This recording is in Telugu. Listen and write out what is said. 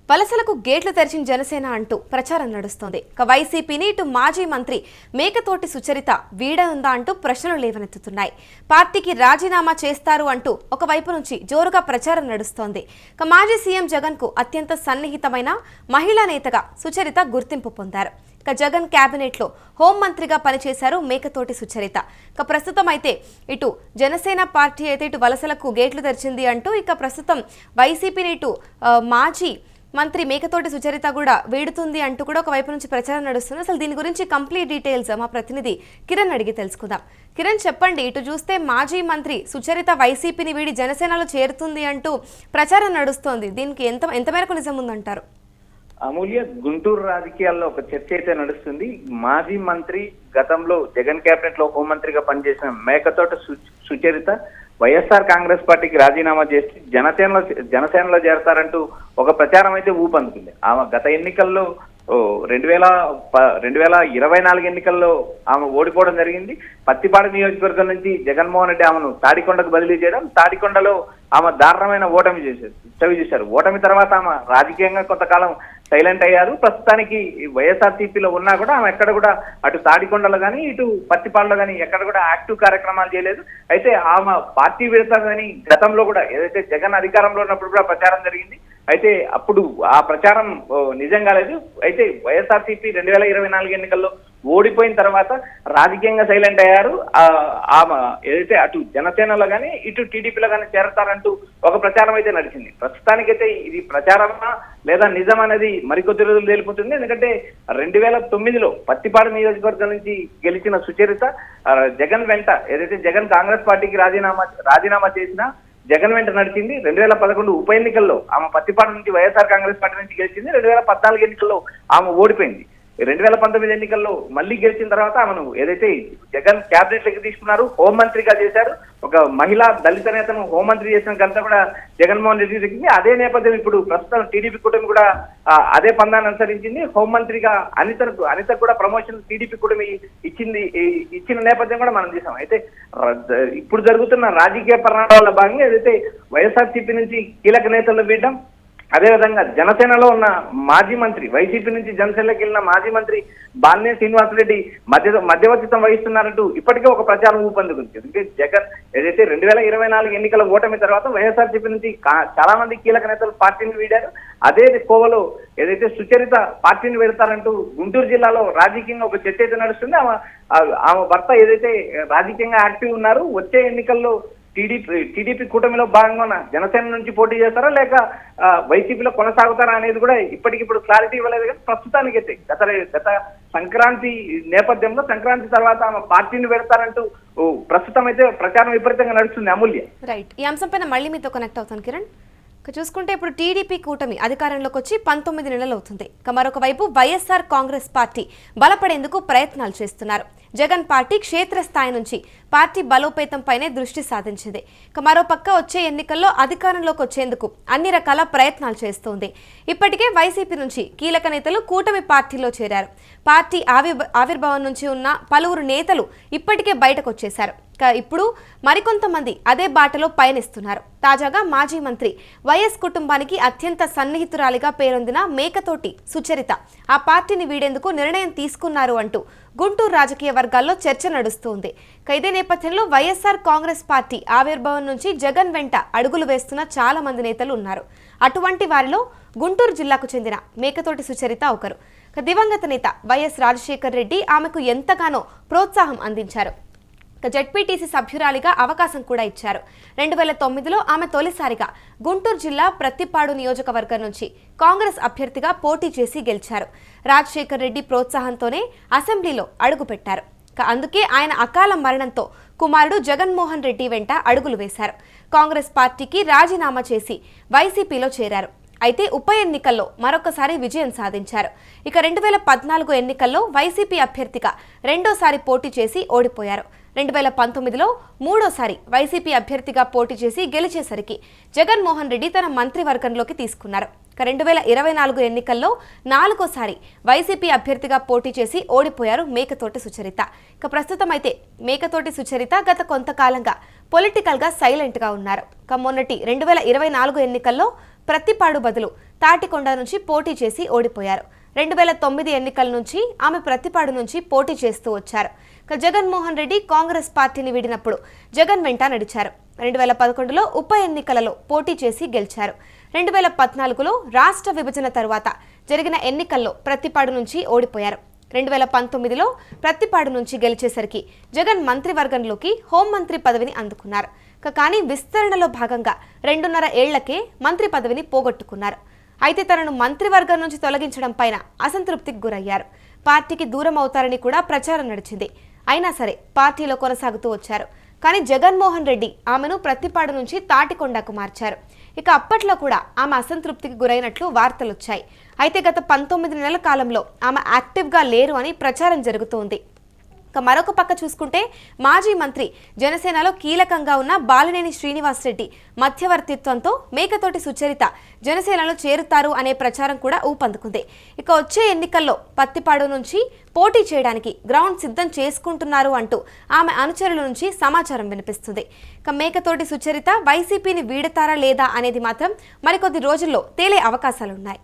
వలసలకు గేట్లు తెరిచిన జనసేన అంటూ ప్రచారం నడుస్తోంది. వైసీపీని ఇటు మాజీ మంత్రి మేకతోటి సుచరిత వీడనుందా అంటూ ప్రశ్నలు లేవనెత్తుతున్నాయి. పార్టీకి రాజీనామా చేస్తారు అంటూ ఒకవైపు నుంచి జోరుగా ప్రచారం నడుస్తోంది. మాజీ సీఎం జగన్ కు అత్యంత సన్నిహితమైన మహిళా నేతగా సుచరిత గుర్తింపు పొందారు. జగన్ కేబినెట్ లో హోంమంత్రిగా పనిచేశారు మేకతోటి సుచరిత. ప్రస్తుతం అయితే ఇటు జనసేన పార్టీ అయితే ఇటు వలసలకు గేట్లు తెరిచింది అంటూ ప్రస్తుతం వైసీపీని ఇటు మాజీ మంత్రి మేకతోటి సుచరిత కూడా వీడుతుంది అంటూ కూడా ఒకవైపు నుంచి ప్రచారం నడుస్తుంది. అసలు దీని గురించి కంప్లీట్ డీటెయిల్స్ మా ప్రతినిధి కిరణ్ అడిగి తెలుసుకుందాం. కిరణ్, చెప్పండి, ఇటు చూస్తే మాజీ మంత్రి సుచరిత వైసీపీని వీడి జనసేనలో చేరుతుంది అంటూ ప్రచారం నడుస్తోంది. దీనికి ఎంత మేరకు నిజం ఉందంటారు? అమూల్య, గుంటూరు రాజకీయాల్లో ఒక చర్చ అయితే నడుస్తుంది. మాజీ మంత్రి, గతంలో జగన్ కేబినెట్ లో హోంమంత్రిగా పనిచేసిన మేకతోటి సుచరిత వైఎస్ఆర్ కాంగ్రెస్ పార్టీకి రాజీనామా చేసి జనసేనలో చేరతారంటూ ఒక ప్రచారం అయితే ఊపందుకుంది. ఆమె గత ఎన్నికల్లో 2024 ఎన్నికల్లో ఆమె ఓడిపోవడం జరిగింది. పత్తిపాడు నియోజకవర్గం నుంచి జగన్మోహన్ రెడ్డి ఆమెను తాడికొండకు బదిలీ చేయడం, తాడికొండలో ఆమె దారుణమైన ఓటమి చూశారు. ఓటమి తర్వాత ఆమె రాజకీయంగా కొంతకాలం సైలెంట్ అయ్యారు. ప్రస్తుతానికి వైఎస్ఆర్సీపీలో ఉన్నా కూడా ఆమె ఎక్కడ కూడా అటు తాడికొండలో కానీ ఇటు పత్తిపాడులో కానీ ఎక్కడ కూడా యాక్టివ్ కార్యక్రమాలు చేయలేదు. అయితే ఆమె పార్టీ విడతారని గతంలో కూడా ఏదైతే జగన్ అధికారంలో ఉన్నప్పుడు కూడా ప్రచారం జరిగింది. అయితే అప్పుడు ఆ ప్రచారం నిజం కాలేదు. అయితే వైఎస్ఆర్సీపీ 2024 ఎన్నికల్లో ఓడిపోయిన తర్వాత రాజకీయంగా సైలెంట్ అయ్యారు. ఆమె ఏదైతే అటు జనసేనలో కానీ ఇటు టీడీపీలో కానీ చేరతారంటూ ఒక ప్రచారం అయితే నడిచింది. ప్రస్తుతానికైతే ఇది ప్రచారమా లేదా నిజం అనేది మరికొద్ది రోజులు తేలిపోతుంది. ఎందుకంటే 2009లో పత్తిపాడు నియోజకవర్గం నుంచి గెలిచిన సుచరిత జగన్ వెంట ఏదైతే జగన్ కాంగ్రెస్ పార్టీకి రాజీనామా చేసినా జగన్ వెంట నడిచింది. 2011 ఉప ఎన్నికల్లో ఆమె పత్తిపాడు నుంచి వైఎస్ఆర్ కాంగ్రెస్ పార్టీ నుంచి గెలిచింది. 2014 ఎన్నికల్లో ఆమె ఓడిపోయింది. 2019 ఎన్నికల్లో మళ్ళీ గెలిచిన తర్వాత ఆమెను ఏదైతే జగన్ క్యాబినెట్ లకి తీసుకున్నారు, హోంమంత్రిగా చేశారు. ఒక మహిళా దళిత నేతను హోంమంత్రి చేసిన ఘనత కూడా జగన్మోహన్ రెడ్డి దక్కింది. అదే నేపథ్యం ఇప్పుడు ప్రస్తుతం టీడీపీ కూటమి కూడా అదే పందాన్ని అనుసరించింది. హోంమంత్రిగా అనిత కూడా ప్రమోషన్ టీడీపీ కూటమి ఇచ్చిన నేపథ్యం కూడా మనం చూసాం. అయితే ఇప్పుడు జరుగుతున్న రాజకీయ పరిణామాల భాగంగా ఏదైతే వైఎస్ఆర్సీపీ నుంచి కీలక నేతలు వీడడం, అదేవిధంగా జనసేనలో ఉన్న మాజీ మంత్రి, వైసీపీ నుంచి జనసేనలోకి వెళ్ళిన మాజీ మంత్రి బాలినేని శ్రీనివాసరెడ్డి మధ్యవర్తిత్వం వహిస్తున్నారంటూ ఇప్పటికే ఒక ప్రచారం ఊపందుకుంది. ఎందుకంటే జగన్ ఏదైతే 2024 ఎన్నికల ఓటమి తర్వాత వైఎస్ఆర్సీపీ నుంచి చాలా మంది కీలక నేతలు పార్టీని వీడారు. అదే కోవలో ఏదైతే సుచరిత పార్టీని పెడతారంటూ గుంటూరు జిల్లాలో రాజకీయంగా ఒక చర్చ అయితే నడుస్తుంది. ఆమె భర్త ఏదైతే రాజకీయంగా యాక్టివ్ ఉన్నారు, వచ్చే ఎన్నికల్లో టీడీపీ కూటమిలో భాగంగా ఉన్న జనసేన నుంచి పోటీ చేస్తారా లేక వైసీపీలో కొనసాగుతారా అనేది కూడా ఇప్పటికిప్పుడు క్లారిటీ ఇవ్వలేదు. కానీ ప్రస్తుతానికైతే గత సంక్రాంతి నేపథ్యంలో సంక్రాంతి తర్వాత ఆమె పార్టీని పెడతారంటూ ప్రస్తుతం అయితే ప్రచారం విపరీతంగా నడుస్తుంది. అమూల్య, రైట్, ఈ అంశంపైన మళ్ళీ మీతో కనెక్ట్ అవుతాను కిరణ్. చూసుకుంటే ఇప్పుడు టీడీపీ కూటమి అధికారంలోకి వచ్చి 19 నెలలు అవుతుంది. మరొక వైపు వైఎస్ఆర్ కాంగ్రెస్ పార్టీ బలపడేందుకు ప్రయత్నాలు చేస్తున్నారు. జగన్ పార్టీ క్షేత్రస్థాయి నుంచి పార్టీ బలోపేతంపైనే దృష్టి సాధించింది. మరోపక్క వచ్చే ఎన్నికల్లో అధికారంలోకి వచ్చేందుకు అన్ని రకాల ప్రయత్నాలు చేస్తోంది. ఇప్పటికే వైసీపీ నుంచి కీలక నేతలు కూటమి పార్టీలో చేరారు. పార్టీ ఆవిర్భావం నుంచి ఉన్న పలువురు నేతలు ఇప్పటికే బయటకు వచ్చేశారు. ఇప్పుడు మరికొంతమంది అదే బాటలో పయనిస్తున్నారు. తాజాగా మాజీ మంత్రి వైఎస్ కుటుంబానికి అత్యంత సన్నిహితురాలిగా పేరొందిన మేకతోటి సుచరిత ఆ పార్టీని వీడేందుకు నిర్ణయం తీసుకున్నారు అంటూ గుంటూరు రాజకీయ వర్గాల్లో చర్చ నడుస్తోంది. ఇదే నేపథ్యంలో వైఎస్ఆర్ కాంగ్రెస్ పార్టీ ఆవిర్భావం నుంచి జగన్ వెంట అడుగులు వేస్తున్న చాలా మంది నేతలు ఉన్నారు. అటువంటి వారిలో గుంటూరు జిల్లాకు చెందిన మేకతోటి సుచరిత ఒకరు. దివంగత నేత వైఎస్ రాజశేఖర్ రెడ్డి ఆమెకు ఎంతగానో ప్రోత్సాహం అందించారు. జెడ్పీటీసీ సభ్యురాలిగా అవకాశం కూడా ఇచ్చారు. 2009లో ఆమె తొలిసారిగా గుంటూరు జిల్లా ప్రత్తిపాడు నియోజకవర్గం నుంచి కాంగ్రెస్ అభ్యర్థిగా పోటీ చేసి గెలిచారు. రాజశేఖర్ రెడ్డి ప్రోత్సాహంతోనే అసెంబ్లీలో అడుగుపెట్టారు. అందుకే ఆయన అకాల మరణంతో కుమారుడు జగన్మోహన్ రెడ్డి వెంట అడుగులు వేశారు. కాంగ్రెస్ పార్టీకి రాజీనామా చేసి వైసీపీలో చేరారు. అయితే ఉప ఎన్నికల్లో మరొకసారి విజయం సాధించారు. 2014 ఎన్నికల్లో వైసీపీ అభ్యర్థిగా రెండోసారి పోటీ చేసి ఓడిపోయారు. 2019లో మూడోసారి వైసీపీ అభ్యర్థిగా పోటీ చేసి గెలిచేసరికి జగన్మోహన్ రెడ్డి తన మంత్రివర్గంలోకి తీసుకున్నారు. 2024 ఎన్నికల్లో నాలుగోసారి వైసీపీ అభ్యర్థిగా పోటీ చేసి ఓడిపోయారు మేకతోటి సుచరిత. ప్రస్తుతం అయితే మేకతోటి సుచరిత గత కొంతకాలంగా పొలిటికల్ గా సైలెంట్ గా ఉన్నారు. మొన్నటి 2024 ఎన్నికల్లో ప్రత్తిపాడు బదులు తాటికొండ నుంచి పోటీ చేసి ఓడిపోయారు. 2009 ఎన్నికల నుంచి ఆమె ప్రత్తిపాడు నుంచి పోటీ చేస్తూ వచ్చారు. జగన్మోహన్ రెడ్డి కాంగ్రెస్ పార్టీని వీడినప్పుడు జగన్ వెంట నడిచారు. 2011లో ఉప ఎన్నికలలో పోటీ చేసి గెలిచారు. 2014లో రాష్ట్ర విభజన తరువాత జరిగిన ఎన్నికల్లో ప్రత్తిపాడు నుంచి ఓడిపోయారు. 2019లో ప్రత్తిపాడు నుంచి గెలిచేసరికి జగన్ మంత్రివర్గంలోకి హోంమంత్రి పదవిని అందుకున్నారు. కానీ విస్తరణలో భాగంగా 2.5 ఏళ్లకే మంత్రి పదవిని పోగొట్టుకున్నారు. అయితే తనను మంత్రివర్గం నుంచి తొలగించడం పైన అసంతృప్తికి గురయ్యారు. పార్టీకి దూరం అవుతారని కూడా ప్రచారం నడిచింది. అయినా సరే పార్టీలో కొనసాగుతూ వచ్చారు. కానీ జగన్మోహన్ రెడ్డి ఆమెను ప్రత్తిపాడు నుంచి తాటికొండకు మార్చారు. ఇక అప్పట్లో కూడా ఆమె అసంతృప్తికి గురైనట్లు వార్తలొచ్చాయి. అయితే గత 19 నెలల కాలంలో ఆమె యాక్టివ్గా లేరు అని ప్రచారం జరుగుతోంది. మరొక పక్క చూసుకుంటే మాజీ మంత్రి జనసేనలో కీలకంగా ఉన్న బాలినేని శ్రీనివాసరెడ్డి మధ్యవర్తిత్వంతో మేకతోటి సుచరిత జనసేనలో చేరుతారు అనే ప్రచారం కూడా ఊపందుకుంది. ఇక వచ్చే ఎన్నికల్లో పత్తిపాడు నుంచి పోటీ చేయడానికి గ్రౌండ్ సిద్ధం చేసుకుంటున్నారు అంటూ ఆమె అనుచరుల నుంచి సమాచారం వినిపిస్తుంది. ఇక మేకతోటి సుచరిత వైసీపీని వీడతారా లేదా అనేది మాత్రం మరికొద్ది రోజుల్లో తేలే అవకాశాలున్నాయి.